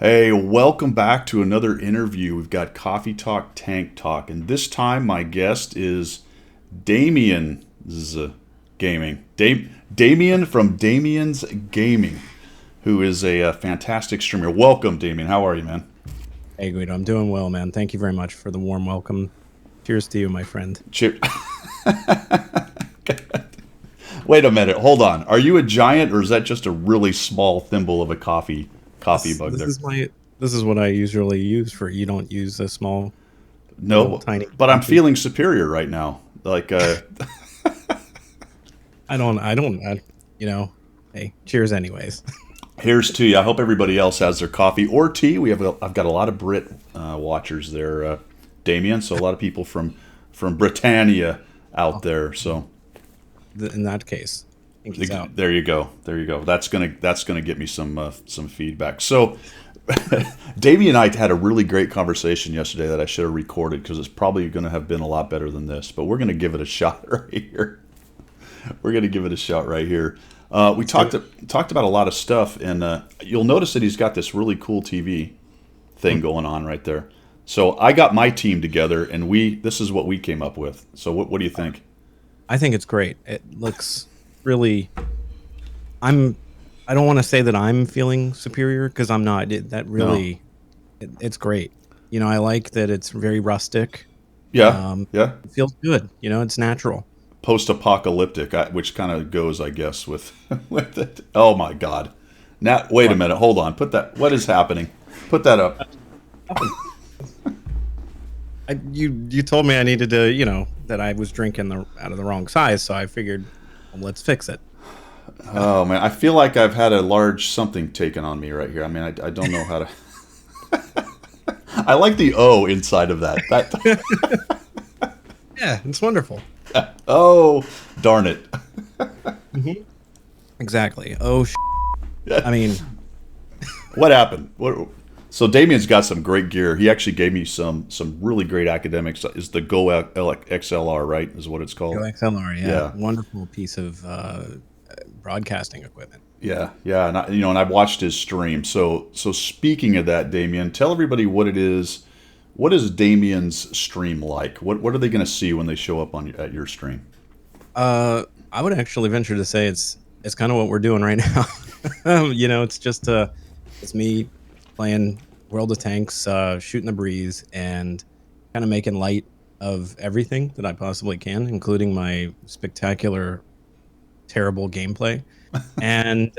Hey, welcome back to another interview. We've got Coffee Talk, Tank Talk, and this time my guest is Damiens Gaming. Damien from Damiens Gaming, who is a fantastic streamer. Welcome, Damien. How are you, man? Hey, Guido, I'm doing well, man. Thank you very much for the warm welcome. Cheers to you, my friend. Chip. Wait a minute. Hold on. Are you a giant, or is that just a really small thimble of a coffee This, mug this there? is my this is what I usually use for. You don't use a small little No, tiny but I'm coffee. feeling superior right now. Like, You know. Hey, cheers, anyways. here's to you. I hope everybody else has their coffee or tea. I've got a lot of Brit watchers there, Damien. So a lot of people from Britannia out there. So In that case, I think he's out. there you go. There you go. That's gonna get me some feedback. So Damien and I had a really great conversation yesterday that I should have recorded because it's probably going to have been a lot better than this. But we're going to give it a shot right here. We're going to give it a shot right here. We talked about a lot of stuff, and you'll notice that he's got this really cool TV thing going on right there. So I got my team together, and this is what we came up with. So what do you think? I think it's great. It looks really. I'm. I don't want to say that I'm feeling superior because I'm not. No. It's great. I like that it's very rustic. Yeah. Yeah. It feels good. It's natural. Post-apocalyptic, which kind of goes, I guess, with with it. Oh my God! Now, wait a What? minute. Hold on. Put that. What is happening? Put that up. You told me I needed to, that I was drinking out of the wrong size, so I figured, well, let's fix it. Oh man, I feel like I've had a large something taken on me right here. I mean, I don't know how to. I like the O inside of that. Yeah, it's wonderful. Oh, darn it. Exactly. Oh, I mean, What happened? So Damien's got some great gear. He actually gave me some really great academics. Is the Go XLR, right? Is what it's Go called. XLR, yeah, Yeah. wonderful piece of broadcasting equipment. Yeah, yeah, and I've watched his stream. So speaking of that, Damien, tell everybody what it is. What is Damien's stream like? What are they going to see when they show up at your stream? I would actually venture to say it's kind of what we're doing right now. It's just it's me playing World of Tanks, shooting the breeze, and kind of making light of everything that I possibly can, including my spectacular, terrible gameplay. And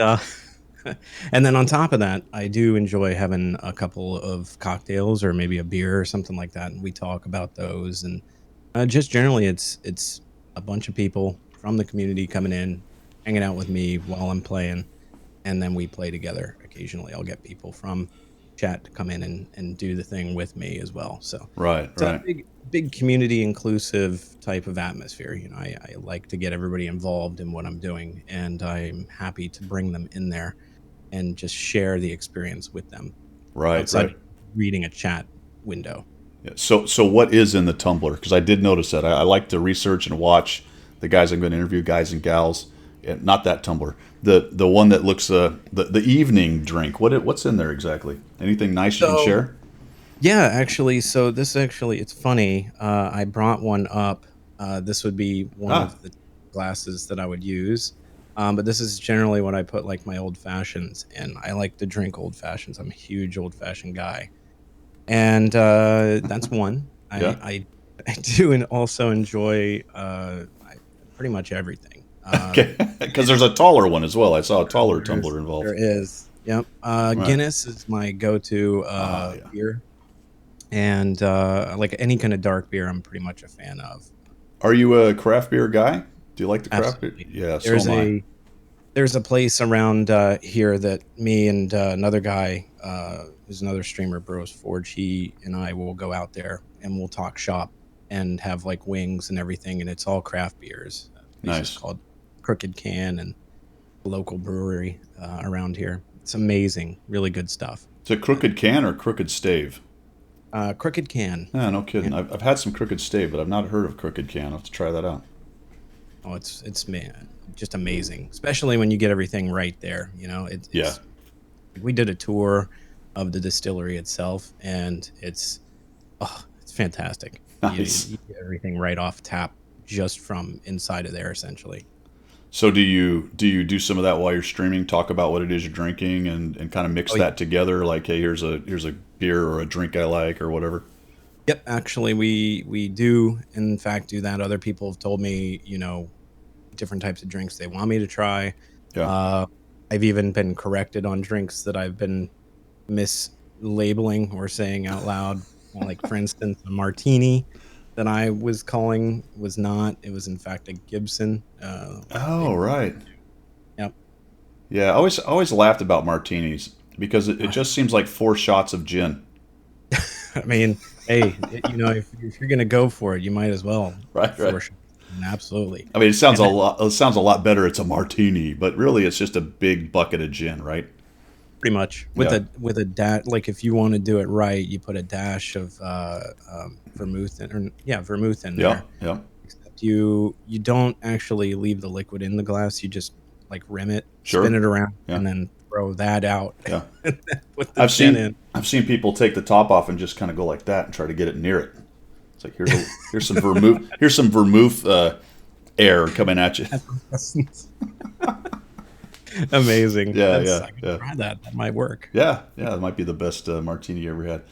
and then on top of that, I do enjoy having a couple of cocktails or maybe a beer or something like that, and we talk about those. And just generally, it's a bunch of people from the community coming in, hanging out with me while I'm playing, and then we play together. Occasionally, I'll get people from chat to come in and do the thing with me as well. So Right, it's a right. big community inclusive type of atmosphere. I like to get everybody involved in what I'm doing, and I'm happy to bring them in there and just share the experience with them Right, outside right. of reading a chat window. Yeah. So what is in the tumbler? Because I did notice that. I like to research and watch the guys I'm going to interview, guys and gals. Not that tumbler. The one that looks the evening drink. What's in there exactly? Anything nice you can So share? yeah, actually, it's funny. I brought one up. This would be one Ah, of the glasses that I would use. But this is generally what I put like my old fashions, and I like to drink old fashions. I'm a huge old fashioned guy, and that's one. yeah. I do and also enjoy pretty much everything. Okay. Because there's a taller one as well. I saw a taller There's tumbler there involved. is. Yep. Right. Guinness is my go-to Ah, yeah. beer, and like any kind of dark beer, I'm pretty much a fan of. Are you a craft beer guy? Do you like the craft beer? Absolutely. Yeah, so There's am I. a there's a place around here that me and another guy, who's another streamer, Bros Forge. He and I will go out there and we'll talk shop and have like wings and everything, and it's all craft beers. It's just Nice. called Crooked Can, and a local brewery around here. It's amazing, really good stuff. Is it crooked can or crooked stave? Crooked Can. Yeah, no kidding. Yeah. I've had some crooked stave, but I've not heard of crooked can. I'll have to try that out. Oh, it's man, just amazing, especially when you get everything right there. Yeah. We did a tour of the distillery itself, and it's fantastic. Nice. You get everything right off tap just from inside of there, essentially. So do some of that while you're streaming? Talk about what it is you're drinking and kind of mix Oh, yeah. that together. Like, hey, here's a beer or a drink I like or whatever. Yep, actually, we do in fact do that. Other people have told me, different types of drinks they want me to try. Yeah. Uh, I've even been corrected on drinks that I've been mislabeling or saying out loud. Like, for instance, a martini that I was calling was not. It was in fact a Gibson. They Oh, right. Yep. Yeah. I always laughed about martinis because it just seems like 4 shots of gin. I mean, hey, if you're gonna go for it, you might as well Right. Right. for sure. Absolutely. I mean, it sounds And a then lot. It sounds a lot better. It's a martini, but really, it's just a big bucket of gin, right? pretty much Yeah. with a dash, like if you want to do it right, you put a dash of vermouth vermouth in Yeah. there. Yeah. Except you don't actually leave the liquid in the glass. You just like rim it, spin Sure. it around, Yeah. and then throw that out Yeah. and then put the I've gin seen in. I've seen people take the top off and just kind of go like that and try to get it near it. It's like here's some vermouth. Here's some vermouth air coming at you. Amazing. Yeah. That's Yeah. I can Yeah. try that. That might work. Yeah. Yeah. It might be the best martini you ever had.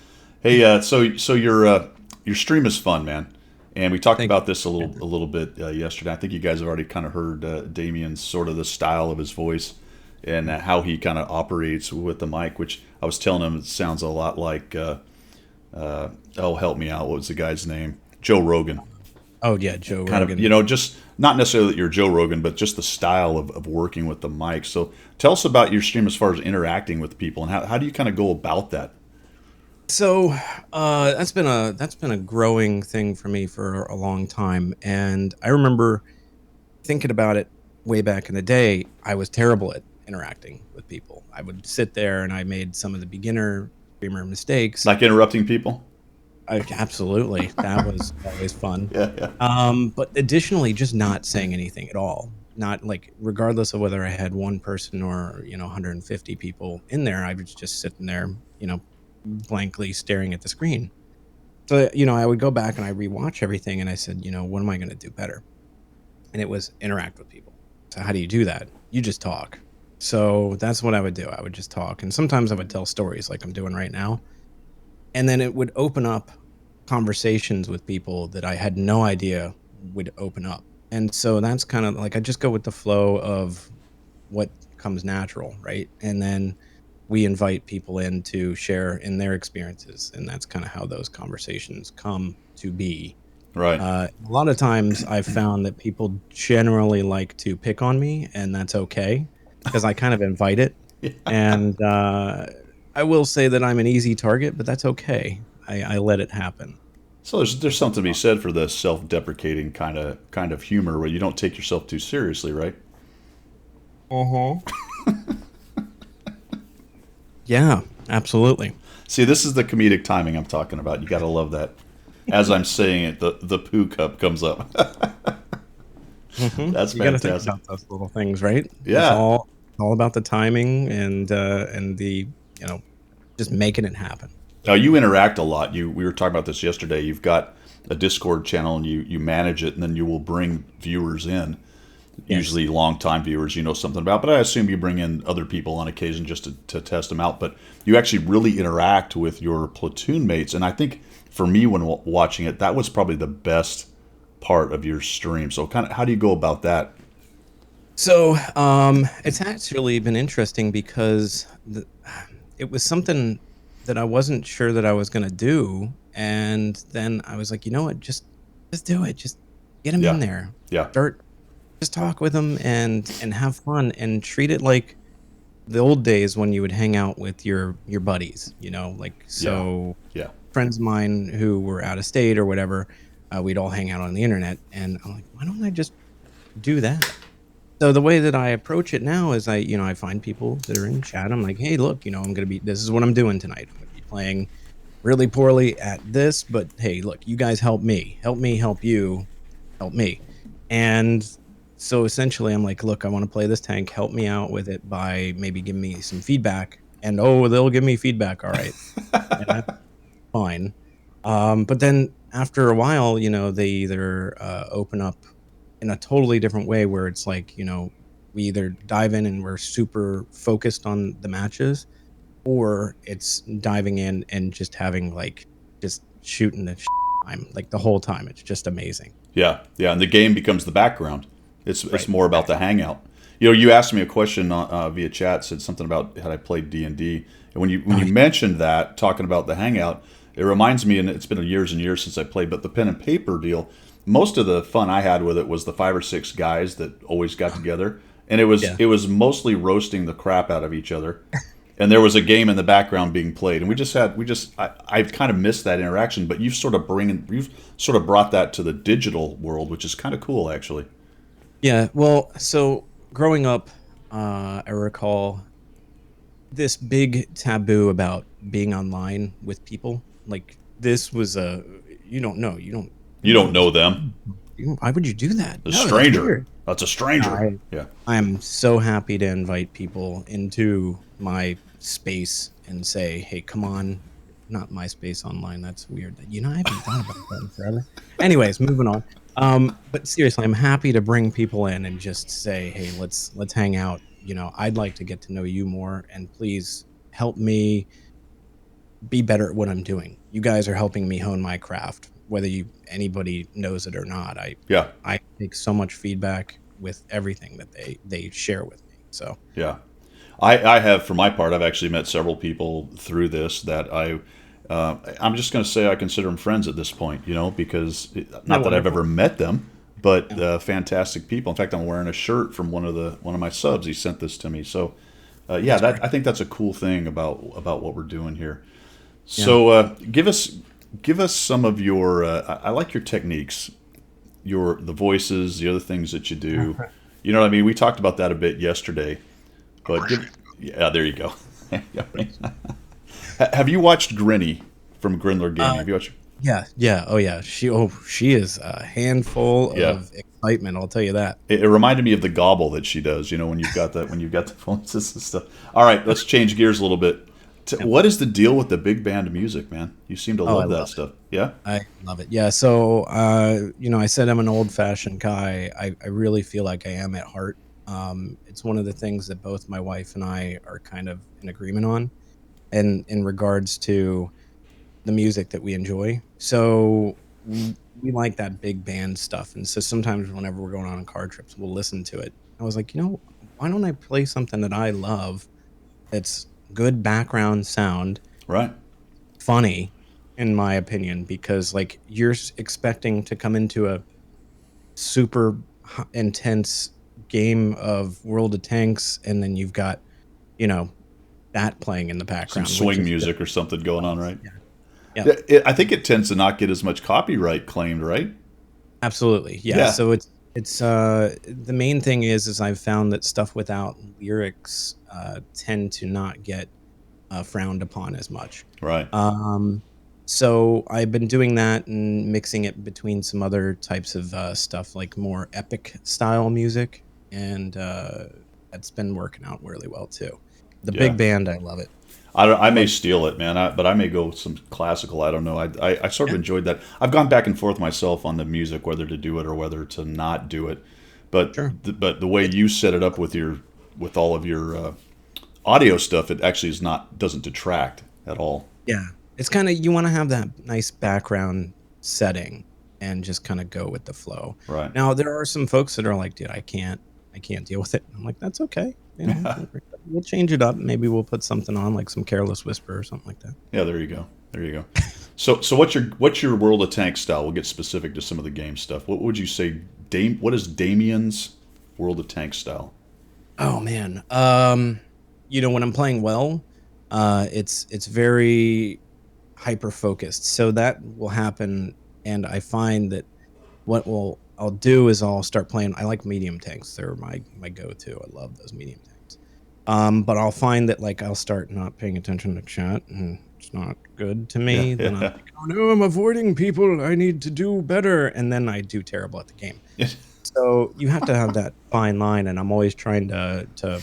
Hey. So your stream is fun, man. And we talked Thank about this you. a little bit yesterday. I think you guys have already kind of heard Damien's sort of the style of his voice and how he kind of operates with the mic, which I was telling him it sounds a lot like oh, help me out. What was the guy's name? Joe Rogan. Oh yeah, Joe Kind of, Rogan. just not necessarily that you're Joe Rogan, but just the style of working with the mic. So tell us about your stream as far as interacting with people and how do you kind of go about that? So that's been a growing thing for me for a long time, and I remember thinking about it way back in the day. I was terrible at interacting with people. I would sit there and I made some of the beginner streamer mistakes. Like interrupting people? Absolutely, that was always fun. Yeah, yeah. But additionally, just not saying anything at all. Not like, regardless of whether I had one person or 150 people in there, I was just sitting there, blankly staring at the screen. So I would go back and I rewatch everything, and I said, what am I going to do better? And it was interact with people. So how do you do that? You just talk. So that's what I would do. I would just talk, and sometimes I would tell stories like I'm doing right now, and then it would open up conversations with people that I had no idea would open up. And so that's kind of like, I just go with the flow of what comes natural, right? And then we invite people in to share in their experiences, and that's kind of how those conversations come to be. Right. A lot of times I've found that people generally like to pick on me, and that's okay because I kind of invite it. And I will say that I'm an easy target, but that's okay. I let it happen. So there's something to be said for the self-deprecating kind of humor where you don't take yourself too seriously, right? Uh-huh. Yeah, absolutely. See, this is the comedic timing I'm talking about. You got to love that. As I'm saying it, the poo cup comes up. That's You got to think fantastic. about those little things, right? Yeah. It's all about the timing and the just making it happen. Now you interact a lot. We were talking about this yesterday. You've got a Discord channel and you manage it, and then you will bring viewers in, Yes. usually long-time viewers you know something about. But I assume you bring in other people on occasion just to test them out. But you actually really interact with your platoon mates, and I think for me when watching it, that was probably the best part of your stream. So kind of how do you go about that? So it's actually been interesting because it was something that I wasn't sure that I was going to do, and then I was like, you know what, just do it, just get them in Yeah. there, Yeah. start, just talk with them and have fun and treat it like the old days when you would hang out with your buddies, like Yeah. so Yeah. friends of mine who were out of state or whatever, we'd all hang out on the internet, and I'm like, why don't I just do that? So the way that I approach it now is I find people that are in chat. I'm like, hey, look, this is what I'm doing tonight. I'm gonna be playing really poorly at this, but hey, look, you guys help me, help you, help me. And so essentially I'm like, look, I want to play this tank. Help me out with it by maybe giving me some feedback and they'll give me feedback, all right, and that's fine. But then after a while, they either open up in a totally different way where it's like, we either dive in and we're super focused on the matches, or it's diving in and just having like just shooting the time like the whole time. It's just amazing. Yeah, yeah, and the game becomes the background. It's Right. more about the hangout. You asked me a question via chat, said something about had I played D&D, and when you mentioned that, talking about the hangout, it reminds me, and it's been years and years since I played, but the pen and paper deal. Most of the fun I had with it was the 5 or 6 guys that always got together, and it was Yeah. it was mostly roasting the crap out of each other. And there was a game in the background being played, and I've kind of missed that interaction, but you've sort of brought that to the digital world, which is kind of cool, actually. Yeah. Well, so growing up, I recall this big taboo about being online with people. Like this was a you You don't don't know this. know them. Why would you do that? A No, that's stranger. weird. That's a stranger. I Yeah. I am so happy to invite people into my space and say, "Hey, come on." Not my space online. That's weird. I haven't thought about that in forever. Anyways, moving on. But seriously, I'm happy to bring people in and just say, "Hey, let's hang out. I'd like to get to know you more, and please help me be better at what I'm doing. You guys are helping me hone my craft, whether anybody knows it or not. I Yeah. I take so much feedback with everything that they share with me. So Yeah. I have, for my part, I've actually met several people through this that I'm just going to say I consider them friends at this point, because they're not that I've wonderful. ever met them, but Yeah, fantastic people. In fact, I'm wearing a shirt from one of my subs. He sent this to me. So, yeah, that's great. I think that's a cool thing about what we're doing here. Yeah. So, give us some of your. I like your techniques, the voices, the other things that you do. You know what I mean? We talked about that a bit yesterday, but yeah, there you go. Have you watched Grinny from Grindler Gaming? Uh, Have you watched? yeah, yeah. Oh, yeah. She is a handful Yeah, of excitement. I'll tell you that. it reminded me of the gobble that she does. When you've got the voices and stuff. All right, let's change gears a little bit. Yeah. What is the deal with the big band music, man? You seem to Oh, I love that love it. stuff. Yeah, I love it. Yeah. So, I said I'm an old fashioned guy. I really feel like I am at heart. It's one of the things that both my wife and I are kind of in agreement on, and in regards to the music that we enjoy. So we like that big band stuff. And so sometimes whenever we're going on car trips, we'll listen to it. I was like, why don't I play something that I love that's good background sound, right. funny, in my opinion, because like you're expecting to come into a super intense game of World of Tanks, and then you've got, you know, that playing in the Some background, which swing is just, music or something going on, right? yeah, yeah. I think it tends to not get as much copyright claimed, right? Absolutely. Yeah. Yeah, So it's the main thing is I've found that stuff without lyrics tend to not get frowned upon as much. right. Um so I've been doing that and mixing it between some other types of stuff like more epic style music, and that's been working out really well too. The Yeah. big band, I love it. I may Like, steal it, man, but I may go with some classical. I don't know. I sort of yeah, enjoyed that. I've gone back and forth myself on the music, whether to do it or whether to not do it. But sure. but the way you set it up with all of your audio stuff, it actually doesn't detract at all. Yeah. It's kinda, you wanna have that nice background setting and just kinda go with the flow. Right. Now, there are some folks that are like, "Dude, I can't deal with it." I'm like, "That's okay." We'll change it up. Maybe we'll put something on, like some Careless Whisper or something like that. Yeah. There you go. There you go. So what's your World of Tanks style? We'll get specific to some of the game stuff. What would you say? What is Damien's World of Tanks style? Oh, man. When I'm playing well, it's very hyper focused. So that will happen, and I find that I'll do is I'll start playing. I like medium tanks. They're my go-to. I love those medium tanks. But I'll find that like I'll start not paying attention to chat, and it's not good to Yeah. me. Then I'm Yeah. like, oh no, I'm avoiding people. I need to do better, and then I do terrible at the game. So you have to have that fine line, and I'm always trying to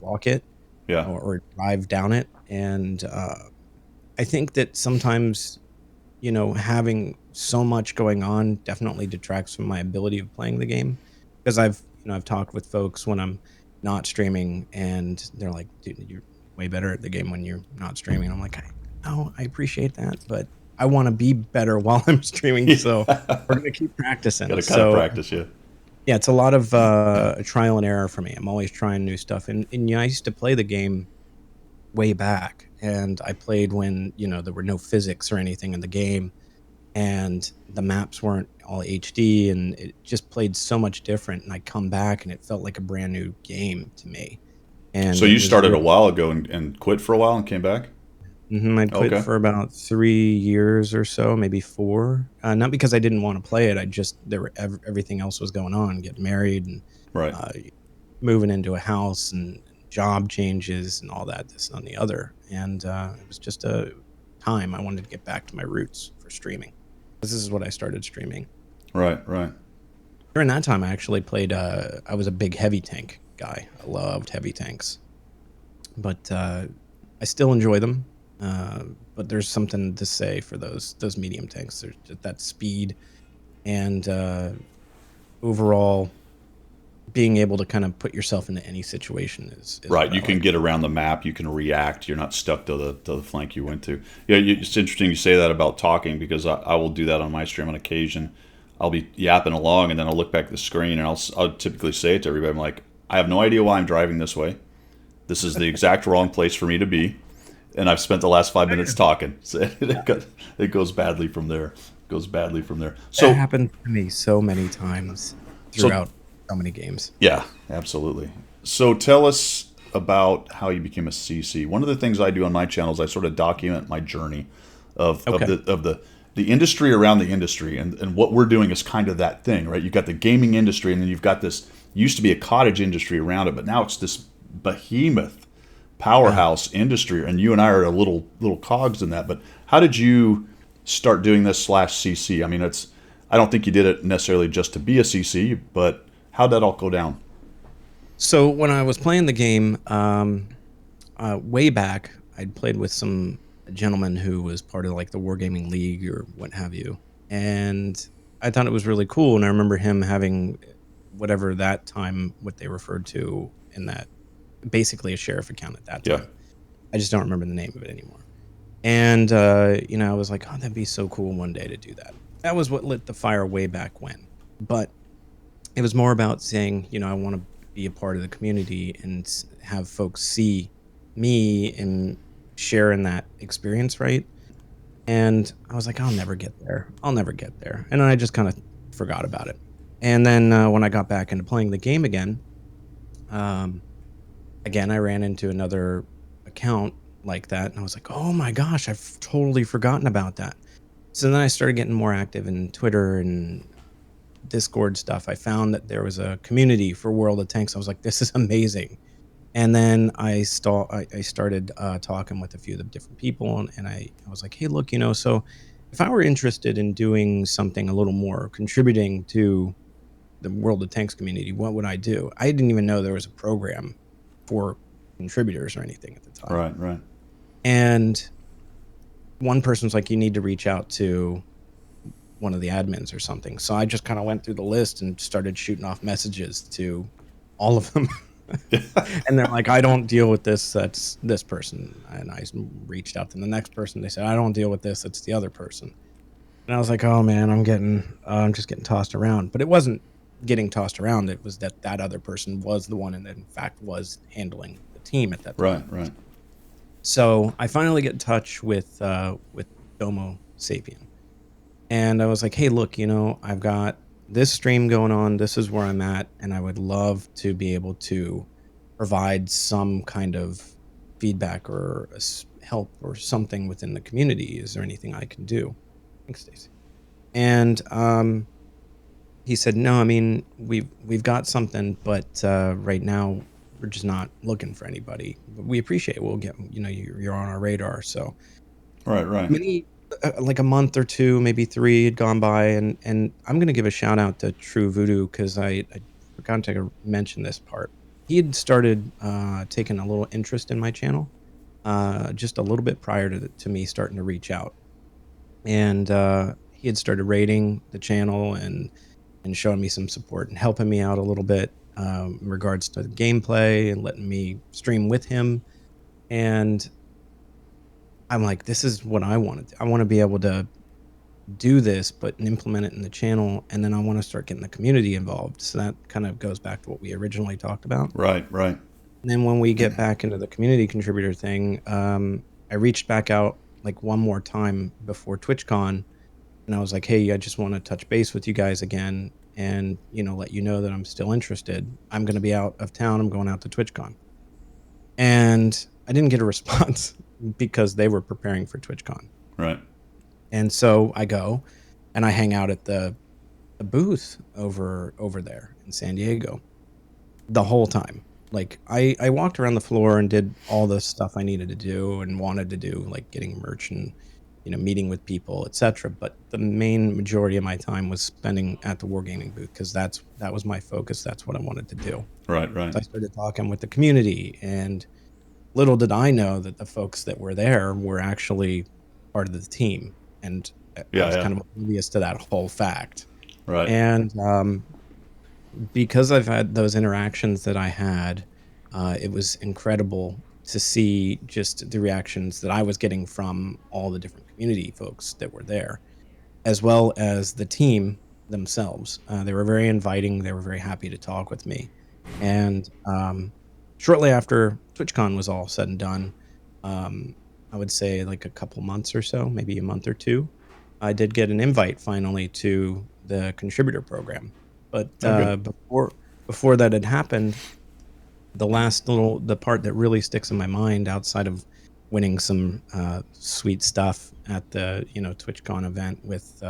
walk it Yeah. or drive down it. And I think that sometimes, having so much going on definitely detracts from my ability of playing the game. Because I've talked with folks when I'm not streaming, and they're like, "Dude, you're way better at the game when you're not streaming." I'm like, "No, I appreciate that, but I want to be better while I'm streaming, so we're gonna keep Got practicing." to kind of So practice, yeah. yeah, it's a lot of trial and error for me. I'm always trying new stuff, and I used to play the game way back, and I played when there were no physics or anything in the game, and the maps weren't all HD, and it just played so much different. And I come back, and it felt like a brand new game to me, So and it you was started a really. while ago and quit for a while and came back? I'd quit Okay. for about 3 years or so, maybe four. Not because I didn't want to play it. I just there were everything else was going on, getting married and Right. uh, moving into a house and job changes and all that, this and the other. And it was just a time I wanted to get back to my roots for streaming. This is what I started streaming. Right. Right. During that time, I actually played. I was a big heavy tank guy. I loved heavy tanks, but I still enjoy them. But there's something to say for those medium tanks. There's just that speed and overall being able to kind of put yourself into any situation is Right. what You I can like. get around the map. You can react. You're not stuck to the flank you went to. Yeah. It's interesting you say that about talking because I will do that on my stream on occasion. I'll be yapping along and then I'll look back at the screen and I'll typically say it to everybody. I'm like, I have no idea why I'm driving this way. This is the exact wrong place for me to be. And I've spent the last 5 minutes talking. So it goes badly from there. Goes badly from there. That So, happened to me so many times so throughout so many games. yeah, absolutely. So tell us about how you became a CC. One of the things I do on my channel is I sort of document my journey Okay. of the industry around the industry, and what we're doing is kind of that thing, right? You've got the gaming industry, and then you've got this used to be a cottage industry around it, but now it's this behemoth Yeah. powerhouse industry, and you and I are a little cogs in that. But how did you start doing this slash CC? I mean, I don't think you did it necessarily just to be a CC, but how'd that all go down? So when I was playing the game, way back, I'd played with some gentleman who was part of like the Wargaming League or what have you, and I thought it was really cool. And I remember him having whatever that time what they referred to in that basically a sheriff account at that Yeah. time. I just don't remember the name of it anymore. And I was like, oh, that'd be so cool one day to do that. That was what lit the fire way back when. But it was more about saying, I want to be a part of the community and have folks see me and share in that experience, right? And I was like, I'll never get there. I'll never get there. And then I just kind of forgot about it. And then when I got back into playing the game again, um, again, I ran into another account like that. And I was like, oh my gosh, I've totally forgotten about that. So then I started getting more active in Twitter and Discord stuff. I found that there was a community for World of Tanks. I was like, this is amazing. And then I started talking with a few of the different people, and I was like, hey, look, so if I were interested in doing something a little more contributing to the World of Tanks community, what would I do? I didn't even know there was a program for contributors or anything at the time. Right. Right. And one person was like, you need to reach out to one of the admins or something. So I just kind of went through the list and started shooting off messages to all of them. And they're like, I don't deal with this. That's this person. And I reached out to the next person. They said, I don't deal with this. It's the other person. And I was like, oh man, I'm just getting tossed around. But it wasn't getting tossed around. It was that other person was the one and in fact was handling the team at that Right. time. Right. So I finally get in touch with Domo Sapien. And I was like, hey, look, I've got this stream going on. This is where I'm at. And I would love to be able to provide some kind of feedback or help or something within the community. Is there anything I can do? Thanks, Stacey. And he said, no, I mean, we've got something, but right now we're just not looking for anybody. But we appreciate it. We'll get, you're on our radar. So Right. Right. many like a month or two, maybe three had gone by, and I'm gonna give a shout out to True Voodoo because I forgot to mention this part. He had started taking a little interest in my channel, just a little bit prior to me starting to reach out. And he had started rating the channel and showing me some support and helping me out a little bit in regards to gameplay and letting me stream with him. And I'm like, this is what I want to do. I want to be able to do this, but implement it in the channel. And then I want to start getting the community involved. So that kind of goes back to what we originally talked about. Right. And then when we get back into the community contributor thing, I reached back out like one more time before TwitchCon, and I was like, hey, I just want to touch base with you guys again and, let you know that I'm still interested. I'm going to be out of town. I'm going out to TwitchCon. And I didn't get a response because they were preparing for TwitchCon. Right. And so I go and I hang out at the booth over there in San Diego the whole time. Like I walked around the floor and did all the stuff I needed to do and wanted to do, like getting merch and meeting with people, etc. But the main majority of my time was spending at the Wargaming booth because that was my focus. That's what I wanted to do. Right. So I started talking with the community, and little did I know that the folks that were there were actually part of the team, and I was kind of oblivious to that whole fact. Right. And because I've had those interactions that I had, it was incredible to see just the reactions that I was getting from all the different community folks that were there, as well as the team themselves. They were very inviting. They were very happy to talk with me. And shortly after TwitchCon was all said and done, I would say like a couple months or so, maybe a month or two, I did get an invite finally to the contributor program. But before that had happened, the part that really sticks in my mind, outside of winning some sweet stuff at the TwitchCon event with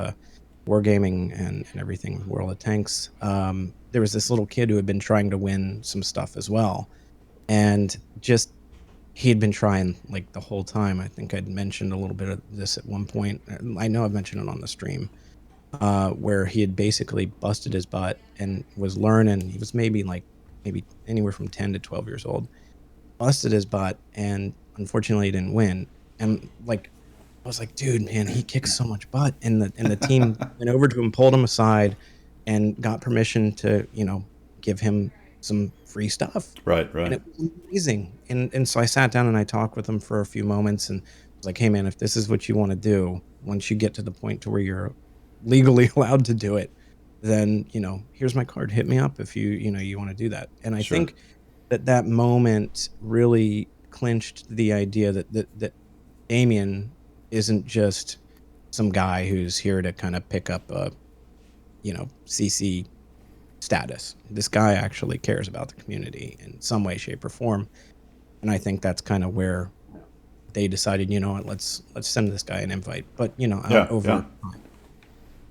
Wargaming and everything with World of Tanks, there was this little kid who had been trying to win some stuff as well, and just he had been trying like the whole time. I think I'd mentioned a little bit of this at one point. I know I've mentioned it on the stream. Where he had basically busted his butt and was learning. He was maybe anywhere from 10 to 12 years old, busted his butt, and unfortunately he didn't win. And like, I was like, dude, man, he kicks so much butt. And the team went over to him, pulled him aside, and got permission to, give him some free stuff. Right. And it was amazing. And so I sat down and I talked with him for a few moments and was like, hey man, if this is what you want to do, once you get to the point to where you're legally allowed to do it, then here's my card, hit me up if you want to do that. And I think that moment really clinched the idea that Damien isn't just some guy who's here to kind of pick up a CC status. This guy actually cares about the community in some way, shape, or form. And I think that's kind of where they decided, what, let's send this guy an invite. But over time.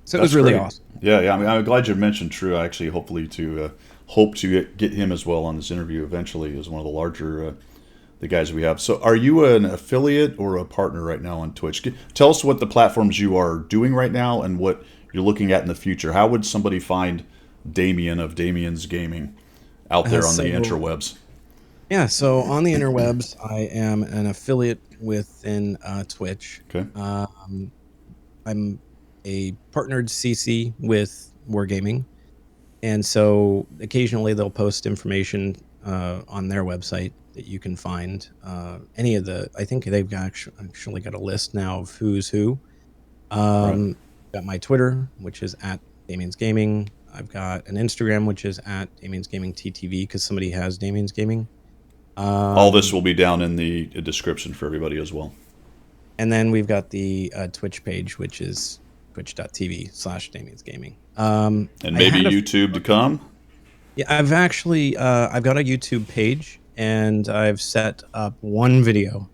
So it was really awesome. Yeah. I mean, I'm glad you mentioned True. I actually hope to get him as well on this interview eventually as one of the larger the guys we have. So are you an affiliate or a partner right now on Twitch? Tell us what the platforms you are doing right now and what you're looking at in the future. How would somebody find Damien of Damiens Gaming out there on the interwebs? Yeah, so on the interwebs, I am an affiliate within Twitch. Okay. I'm a partnered CC with Wargaming, and so occasionally they'll post information on their website that you can find any of the. I think they've actually got a list now of who's who. Got my Twitter, which is at DamiensGaming. I've got an Instagram, which is at DamiensGaming TTV, because somebody has Damiens Gaming. All this will be down in the description for everybody as well. And then we've got the Twitch page, which is twitch.tv/DamiensGaming. And maybe YouTube to come? Yeah, I've actually, I've got a YouTube page, and I've set up one video.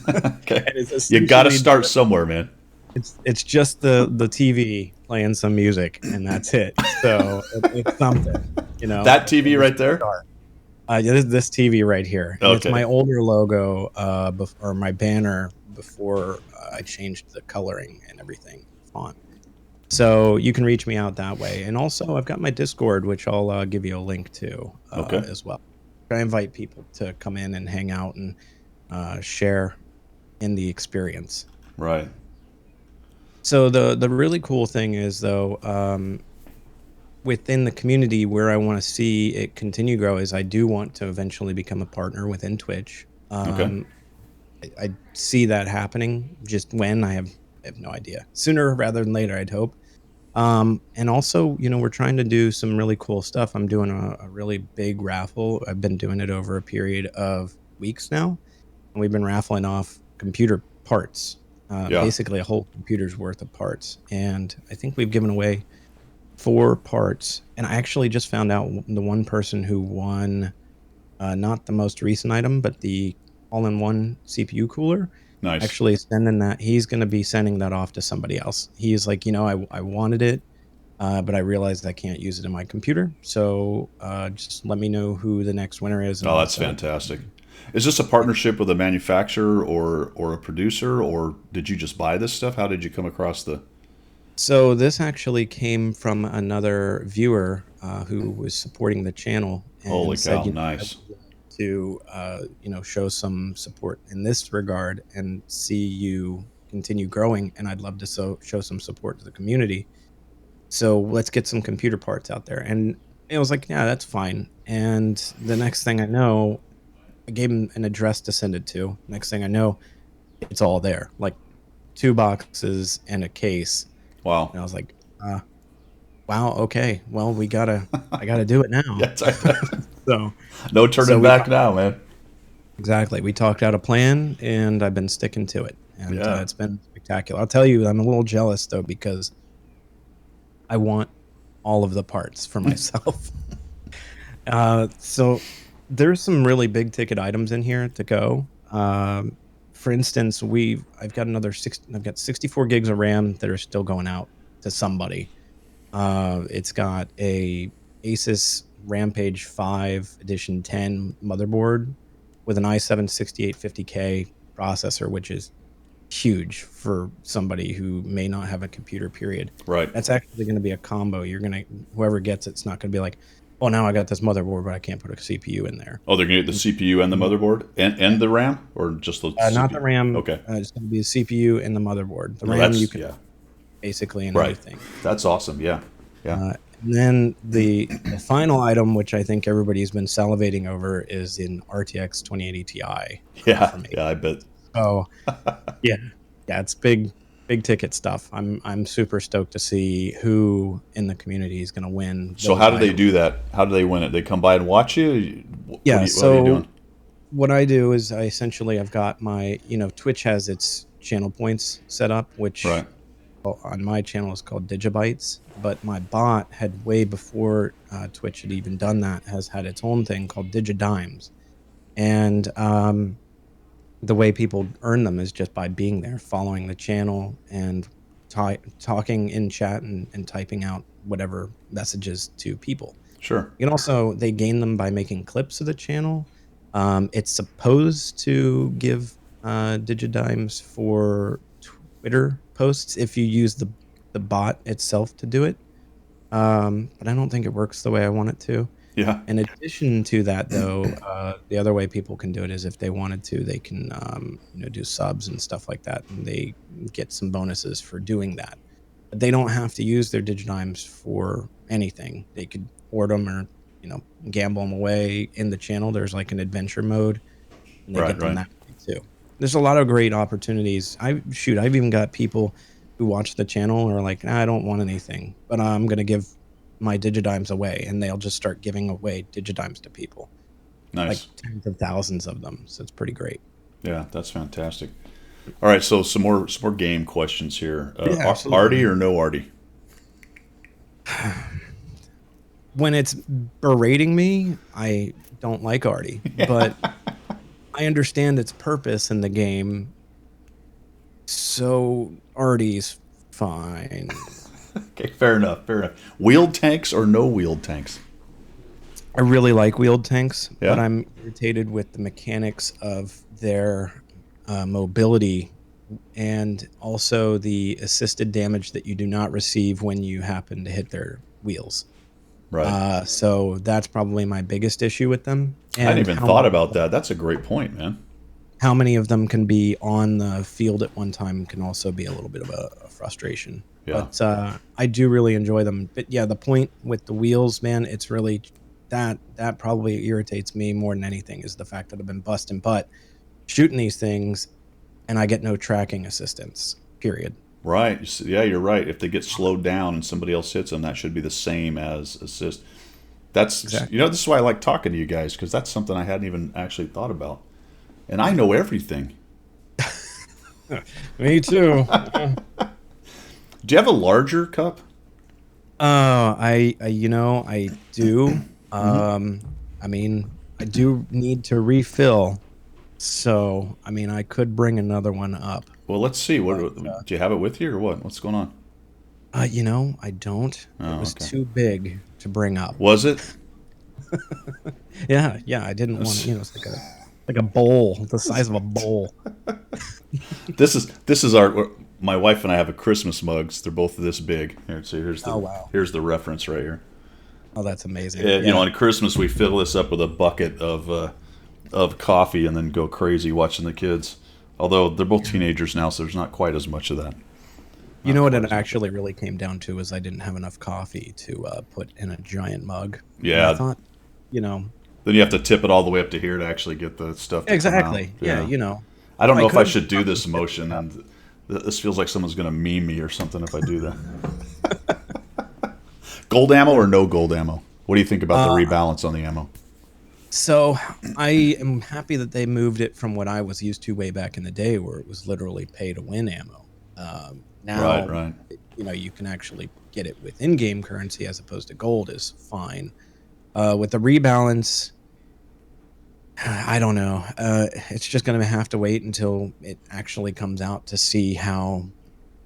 Okay. You got to start somewhere, man. It's just the TV playing some music, and that's it. So it's something, That TV right there? This TV right here. Okay. It's my older logo, or my banner before I changed the coloring and everything, font. So you can reach me out that way. And also, I've got my Discord, which I'll give you a link to as well. I invite people to come in and hang out and share in the experience. Right. So the really cool thing is though, within the community where I want to see it continue grow is I do want to eventually become a partner within Twitch. Okay. I see that happening. Just when I have no idea. Sooner rather than later, I'd hope. And also, we're trying to do some really cool stuff. I'm doing a really big raffle. I've been doing it over a period of weeks now, and we've been raffling off computer parts, Yeah. basically a whole computer's worth of parts. And I think we've given away 4 parts. And I actually just found out the one person who won, not the most recent item, but the all-in-one CPU cooler. Nice. Actually, sending that, he's going to be sending that off to somebody else. He's like, I wanted it, but I realized I can't use it in my computer. So just let me know who the next winner is. And Oh, that's fantastic. Is this a partnership with a manufacturer or a producer, or did you just buy this stuff? How did you come across the? So this actually came from another viewer who was supporting the channel Holy and said, cow! I Nice. would like to, show some support in this regard and see you continue growing. And I'd love to show some support to the community. So let's get some computer parts out there. And I was like, yeah, that's fine. And the next thing I know, I gave him an address to send it to. Next thing I know, it's all there, like 2 boxes and a case. Wow. And I was like, wow, okay. Well, I gotta do it now. Yeah. So, No so turning back now, man. exactly. We talked out a plan and I've been sticking to it. And Yeah. it's been spectacular. I'll tell you, I'm a little jealous though, because I want all of the parts for myself. So there's some really big ticket items in here to go. For instance, I've got 64 gigs of RAM that are still going out to somebody. It's got a Asus Rampage 5 Edition 10 motherboard with an i7-6850K processor, which is huge for somebody who may not have a computer, period. Right. That's actually going to be a combo. Whoever gets it's not going to be like, oh, now I got this motherboard, but I can't put a CPU in there. Oh, they're gonna get the CPU and the motherboard and the RAM, or just the CPU? Not the RAM. Okay. It's going to be the CPU and the motherboard. The No, RAM you that's can yeah. basically in Right. anything. That's awesome. Yeah. Yeah. And then the final item, which I think everybody's been salivating over, is in RTX 2080 Ti. Yeah. Yeah. I bet. Oh, yeah, it's big ticket stuff. I'm super stoked to see who in the community is going to win. So how do they do that? How do they win it? They come by and watch you? Yeah. What are you doing? What I do is I've got my, Twitch has its channel points set up, which Right. on my channel is called Digibytes, but my bot had way before Twitch had even done that, has had its own thing called Digidimes. And the way people earn them is just by being there, following the channel and talking in chat and typing out whatever messages to people. Sure. You can also, they gain them by making clips of the channel. It's supposed to give Digidimes for Twitter posts if you use the bot itself to do it. But I don't think it works the way I want it to. Yeah. In addition to that, though, the other way people can do it is if they wanted to, they can do subs and stuff like that, and they get some bonuses for doing that. But they don't have to use their Digidimes for anything. They could hoard them or gamble them away in the channel. There's like an adventure mode, and they get them that way too. There's a lot of great opportunities. I've even got people who watch the channel and are like, I don't want anything, but I'm gonna give my Digidimes away, and they'll just start giving away Digidimes to people. Nice. Like tens of thousands of them. So it's pretty great. Yeah, that's fantastic. All right, so some more game questions here. Yeah, Artie or no Artie? When it's berating me, I don't like Artie, but I understand its purpose in the game. So Artie's fine. Okay, fair enough. Fair enough. Wheeled tanks or no wheeled tanks? I really like wheeled tanks, Yeah. but I'm irritated with the mechanics of their mobility and also the assisted damage that you do not receive when you happen to hit their wheels. Right. So that's probably my biggest issue with them. I hadn't even thought about that. That's a great point, man. how many of them can be on the field at one time can also be a little bit of a frustration. Yeah. But I do really enjoy them. But yeah, the point with the wheels, man, it's really that probably irritates me more than anything is the fact that I've been busting butt shooting these things and I get no tracking assistance. Period. Right. Yeah, you're right. If they get slowed down and somebody else hits them, that should be the same as assist. That's Exactly. this is why I like talking to you guys because that's something I hadn't even actually thought about. And I know everything. Me too. Do you have a larger cup? I do. I mean, I do need to refill. So, I mean, I could bring another one up. Well, let's see. What But, do you have it with you or what? What's going on? I don't. It Oh, was okay. too big to bring up. Was it? Yeah, yeah, I didn't want, it's like a bowl, the size of a bowl. This is our my wife and I have a Christmas mugs. They're both this big. Here, so Oh, wow. here's the reference right here. Oh, that's amazing. You know, Yeah. on Christmas we fill this up with a bucket of coffee and then go crazy watching the kids. Although they're both teenagers now, so there's not quite as much of that. You Not know what quite it as much. actually really came down to is I didn't have enough coffee to put in a giant mug. And I Yeah. thought, you know, Then you have to tip it all the way up to here to actually get the stuff to come out. exactly. Yeah, Yeah. I don't I know if I could should do this have motion, and this feels like someone's going to meme me or something if I do that. Gold ammo or no gold ammo? What do you think about the rebalance on the ammo? So I am happy that they moved it from what I was used to way back in the day, where it was literally pay to win ammo. Right, Now, right. you can actually get it with in-game currency as opposed to gold is fine. With the rebalance, I don't know. It's just going to have to wait until it actually comes out to see how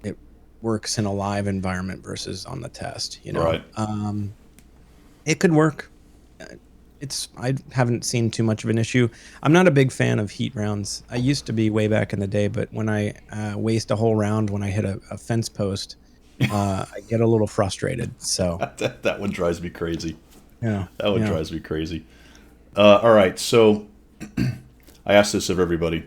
it works in a live environment versus on the test. Right. It could work. Uh, I haven't seen too much of an issue. I'm not a big fan of heat rounds. I used to be way back in the day, but when I waste a whole round when I hit a fence post, I get a little frustrated. So That one drives me crazy. yeah, That one yeah. drives me crazy. All right, so I asked this of everybody.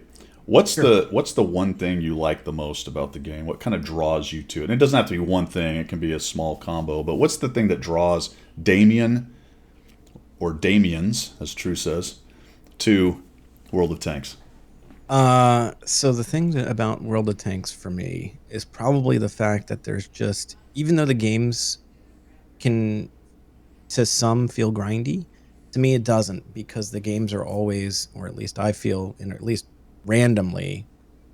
What's the one thing you like the most about the game? What kind of draws you to it? And it doesn't have to be one thing. It can be a small combo. But what's the thing that draws Damien or Damiens, as True says, to World of Tanks? So the thing about World of Tanks for me is probably the fact that there's just, even though the games can to some feel grindy, to me it doesn't, because the games are always, or at least I feel, and at least randomly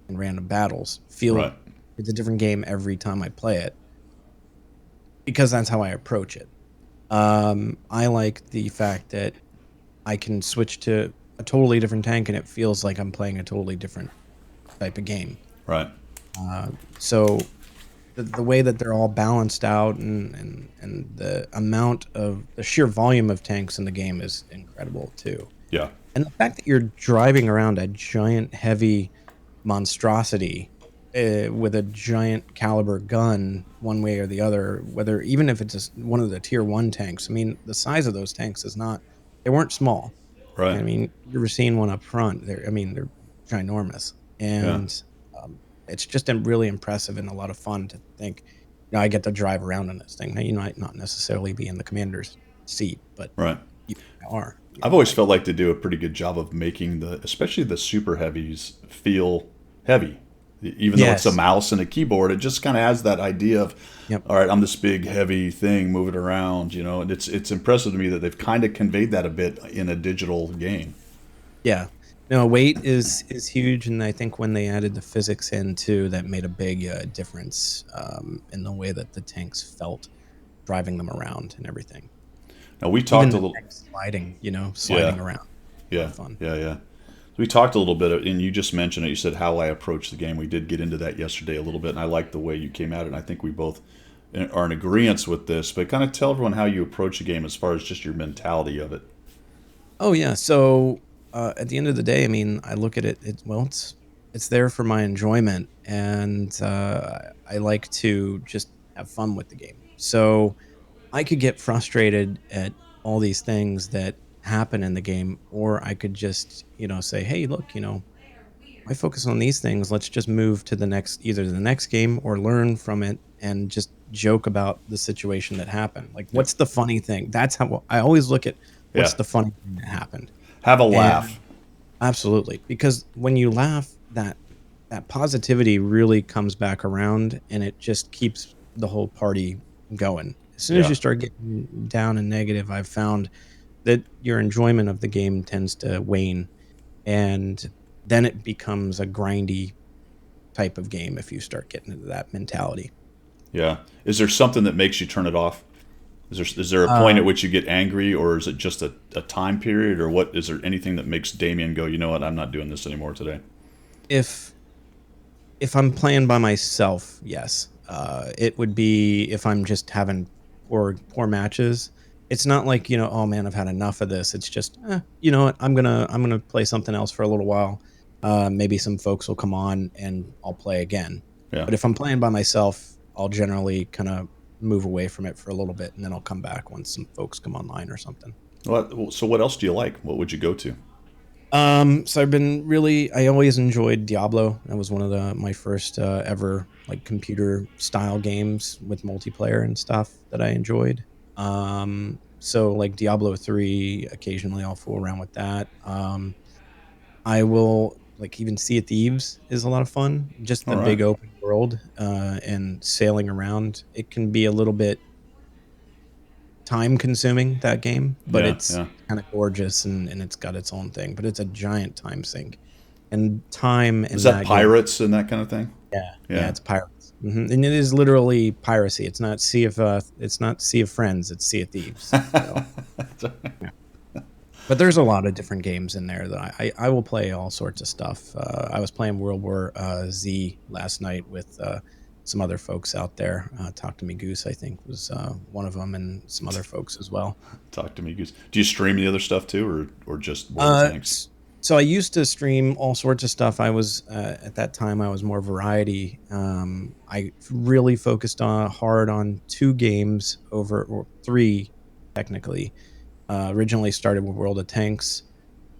in random battles, feel Right. it's a different game every time I play it, because that's how I approach it. I like the fact that I can switch to a totally different tank and it feels like I'm playing a totally different type of game. Right. So the way that they're all balanced out, and the amount of the sheer volume of tanks in the game is incredible too. Yeah. And the fact that you're driving around a giant heavy monstrosity with a giant caliber gun one way or the other, whether even if it's one of the tier 1 tanks. I mean, the size of those tanks is not, they weren't small. Right. I mean, you were seeing one up front. They're ginormous, Yeah. and it's just really impressive and a lot of fun to think. I get to drive around in this thing. Now, you might not necessarily be in the commander's seat, but Right. you are. I've always felt like they do a pretty good job of making especially the super heavies, feel heavy. Even though it's a Yes. mouse and a keyboard, it just kind of has that idea of, Yep. all right, I'm this big heavy thing moving around, and it's impressive to me that they've kind of conveyed that a bit in a digital game. Yeah. No, weight is huge, and I think when they added the physics in too, that made a big difference in the way that the tanks felt driving them around and everything. Now we Even talked a the little, tanks sliding yeah, around. A lot yeah, of fun. yeah. We talked a little bit, and you just mentioned it. You said how I approach the game. We did get into that yesterday a little bit, and I like the way you came at it. And I think we both are in agreement with this. But kind of tell everyone how you approach the game as far as just your mentality of it. Oh yeah. So at the end of the day, I mean, I look at it. It's there for my enjoyment, and I like to just have fun with the game. So I could get frustrated at all these things that happen in the game, or I could just say, hey, look, why focus on these things? Let's just move to either the next game or learn from it and just joke about the situation that happened. Like, Yeah. what's the funny thing? That's how I always look at what's Yeah. the funny thing that happened. Have a And laugh. absolutely, because when you laugh, that positivity really comes back around, and it just keeps the whole party going. As soon as you Yeah. start getting down and negative, I've found that your enjoyment of the game tends to wane, and then it becomes a grindy type of game if you start getting into that mentality. Yeah. Is there something that makes you turn it off? Is there a point Uh, at which you get angry, or is it just a time period, or what? Is there anything that makes Damien go, you know what, I'm not doing this anymore today? if I'm playing by myself, yes. It would be if I'm just having poor matches. It's not like, oh man, I've had enough of this. It's just, you know what, I'm gonna play something else for a little while. Maybe some folks will come on and I'll play again. Yeah. But if I'm playing by myself, I'll generally kind of move away from it for a little bit, and then I'll come back once some folks come online or something. So what else do you like? What would you go to? So I always enjoyed Diablo. That was one of my first ever like computer style games with multiplayer and stuff that I enjoyed. So like Diablo 3, occasionally I'll fool around with that. I will like even Sea of Thieves is a lot of fun. Just All the right. big open world and sailing around. It can be a little bit time consuming, that game, but Yeah. it's Yeah. kind of gorgeous, and it's got its own thing, but it's a giant time sink. And time Is in that that game, pirates and that kind of thing? yeah, Yeah. it's pirates. And it is literally piracy. It's not Sea of Friends, it's Sea of Thieves. So, yeah. But there's a lot of different games in there that I will play all sorts of stuff. I was playing World War Z last night with some other folks out there. Talk to Me Goose, I think, was one of them, and some other folks as well. Talk to me, Goose. Do you stream the other stuff too, or just World of Uh, Tanks? s- so I used to stream all sorts of stuff. I was at that time I was more variety. I really focused on hard on two games over or three technically. Originally started with World of Tanks,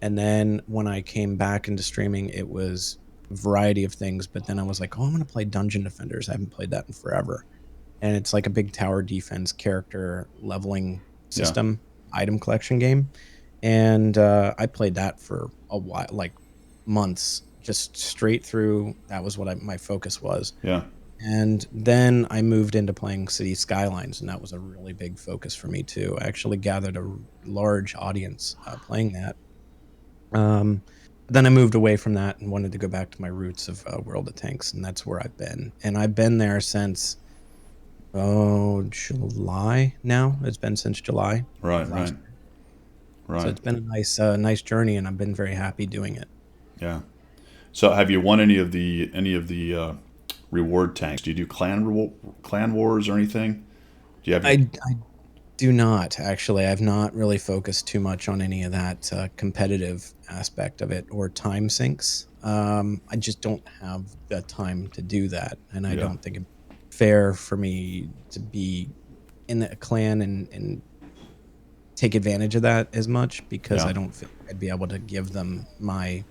and then when I came back into streaming, it was a variety of things. But then I was like, oh, I'm gonna play Dungeon Defenders. I haven't played that in forever, and it's like a big tower defense character leveling Yeah. system item collection game. And I played that for a while, like months, just straight through. That was what my focus was. Yeah. And then I moved into playing City Skylines, and that was a really big focus for me too. I actually gathered a large audience playing that. Um, then I moved away from that and wanted to go back to my roots of World of Tanks, and that's where I've been. And I've been there since July now. It's been since July Right. of Right. last year. So Right. it's been a nice journey, and I've been very happy doing it. Yeah. So have you won any of the reward tanks? Do you do clan wars or anything? Do you have any? I do not actually. I've not really focused too much on any of that competitive aspect of it or time sinks. I just don't have the time to do that, and I Yeah. don't think it's fair for me to be in a clan and take advantage of that as much, because Yeah. I don't feel like I'd be able to give them my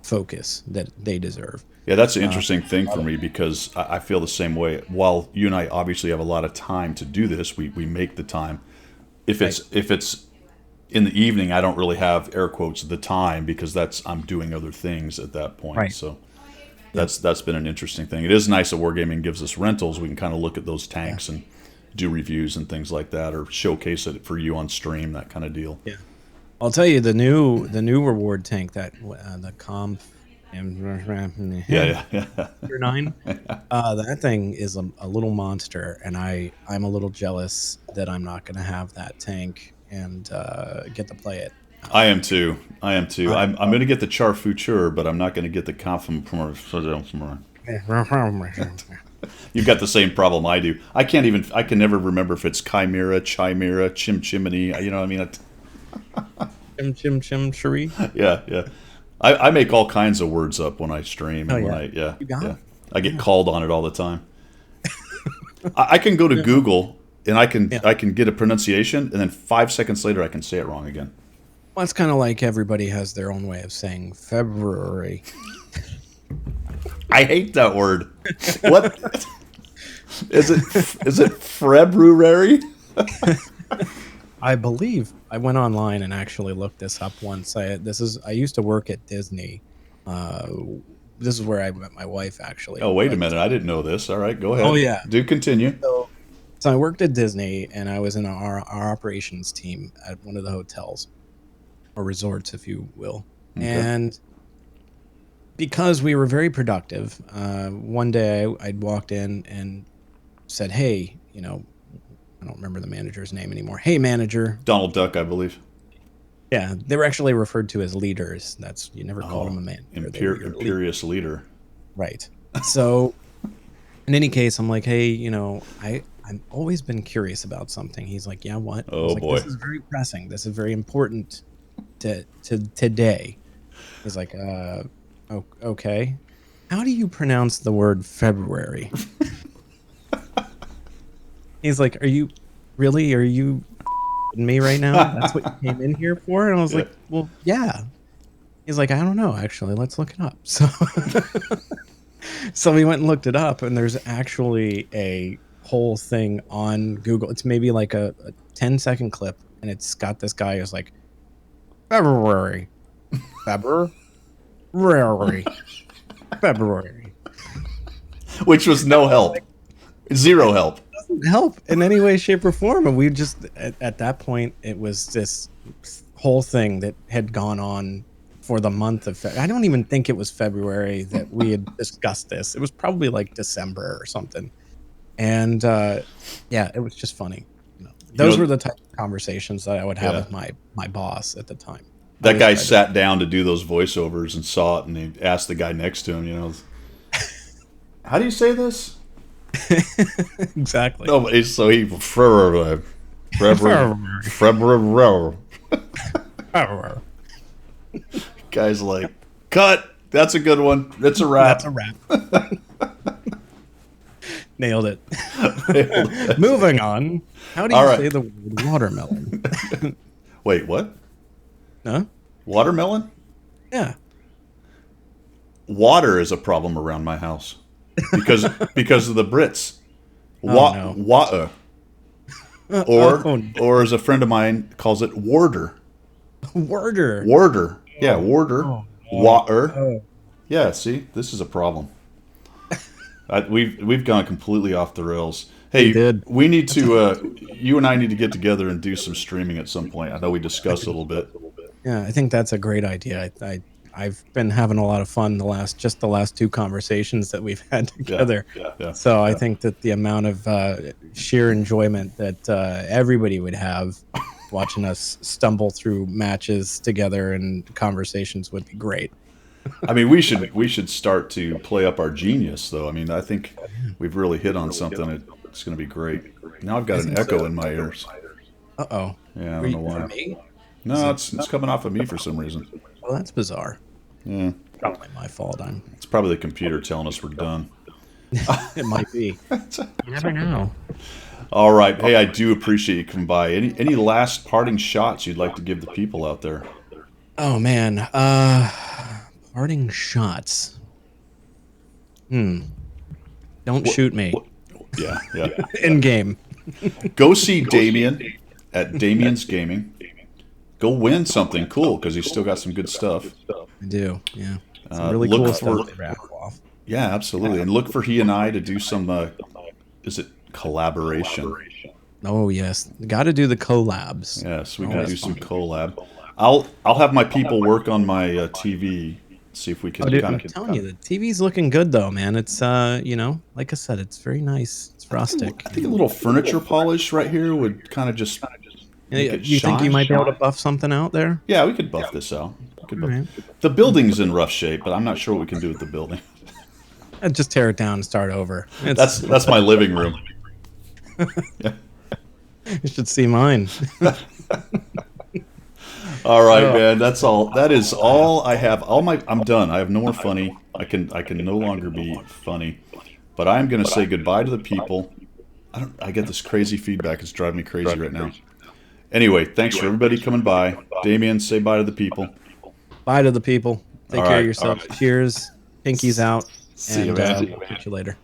focus that they deserve. Yeah, that's an Uh, interesting thing for me because I feel the same way. While you and I obviously have a lot of time to do this, we make the time. If right. it's in the evening, I don't really have air quotes the time because I'm doing other things at that point. Right. So Yep. that's been an interesting thing. It is nice that Wargaming gives us rentals. We can kind of look at those Yeah. tanks and do reviews and things like that, or showcase it for you on stream, that kind of deal. Yeah. I'll tell you the new reward tank that the comp Yeah, yeah, yeah. 9. That thing is a little monster, and I'm a little jealous that I'm not going to have that tank and get to play it. I am too. I am too. I I'm going to get the Char Futur, but I'm not going to get the Confirm. You've got the same problem I do. I can never remember if it's Chimera, Chimney. You know what I mean? Chim Cherie. Yeah, yeah. I make all kinds of words up when I stream Oh and yeah, yeah, you got yeah. it. I get Yeah. called on it all the time. I can go to Yeah. Google and Yeah. I can get a pronunciation, and then 5 seconds later I can say it wrong again. Well, it's kind of like everybody has their own way of saying February. I hate that word. What is it? Is it February? I believe I went online and actually looked this up once. I used to work at Disney. Uh, this is where I met my wife actually. Oh, wait a minute. I didn't know this. All right, go ahead. Oh yeah. Do continue. So I worked at Disney and I was in our operations team at one of the hotels or resorts, if you will. Okay. And because we were very productive, one day I'd walked in and said, "Hey, you know, I don't remember the manager's name anymore. Hey, manager." Donald Duck, I believe. Yeah, they were actually referred to as leaders. That's, you never called them a manager. Imperious leader. Right. So, in any case, I'm like, "Hey, you know, I've always been curious about something." He's like, "Yeah, what?" Oh, like, boy. "This is very pressing. This is very important to today." He's like, okay. How do you pronounce the word February?" He's like, "Are you me right now? That's what you came in here for?" And I was like, "Well, yeah." He's like, "I don't know, actually. Let's look it up." So, so we went and looked it up, and there's actually a whole thing on Google. It's maybe like a 10-second clip, and it's got this guy who's like, February. Which was no help. Zero help. Doesn't help in any way, shape, or form. And we just, at that point, it was this whole thing that had gone on for the month of February. I don't even think it was February that we had discussed this. It was probably like December or something. And yeah, it was just funny. You know, those were the type of conversations that I would have with my boss at the time. That guy sat down to do those voiceovers and saw it, and he asked the guy next to him, you know, "How do you say this?" Exactly. No, so he Guy's like, "Cut. That's a good one. That's a wrap." That's a wrap. Nailed it. Moving on. How do you say the word watermelon? Wait, what? Huh? Watermelon? Yeah. Water is a problem around my house because of the Brits. Water. Or as a friend of mine calls it, warder. Warder. Warder. Yeah, warder. Water. Yeah, see, this is a problem. We've gone completely off the rails. Hey, we need to. You and I need to get together and do some streaming at some point. I know we discussed a little bit. Yeah, I think that's a great idea. I've been having a lot of fun the last 2 conversations that we've had together. So I think that the amount of sheer enjoyment that everybody would have watching us stumble through matches together and conversations would be great. I mean, we should start to play up our genius, though. I mean, I think we've really hit on something. It's going to be great. Now I've got an echo in my ears. Uh-oh. Yeah, I don't know why. No, it's coming off of me for some reason. Well, that's bizarre. Yeah. Probably my fault. It's probably the computer telling us we're done. It might be. You never know. All right. Hey, I do appreciate you coming by. Any last parting shots you'd like to give the people out there? Oh, man. Parting shots. Don't shoot me. Yeah. In game. Go see Damien at DamiensGaming. Go win something cool because he's still got some good stuff. I do, yeah. Some really cool stuff to raffle off. Yeah, absolutely. And look for he and I to do some, is it collaboration? Oh, yes. Got to do the collabs. Yes, we can do some collab. I'll have my people work on my TV, see if we can I'm telling you, the TV's looking good, though, man. It's, you know, like I said, it's very nice. It's rustic. I think a little furniture polish right here would kind of just... You think you might be able to buff something out there? Yeah, we could buff this out. The building's in rough shape, but I'm not sure what we can do with the building. I'd just tear it down and start over. That's my living room. Yeah. You should see mine. All right, man. That's all. That is all I have. I'm done. I have no more funny. I can no longer be funny. But I'm going to say goodbye to the people. I get this crazy feedback. It's driving me crazy right now. Anyway, thanks for everybody coming by. Damien, say bye to the people. Bye to the people. Take care of yourself. Cheers. Pinkies out. See you, and man. we'll catch you later.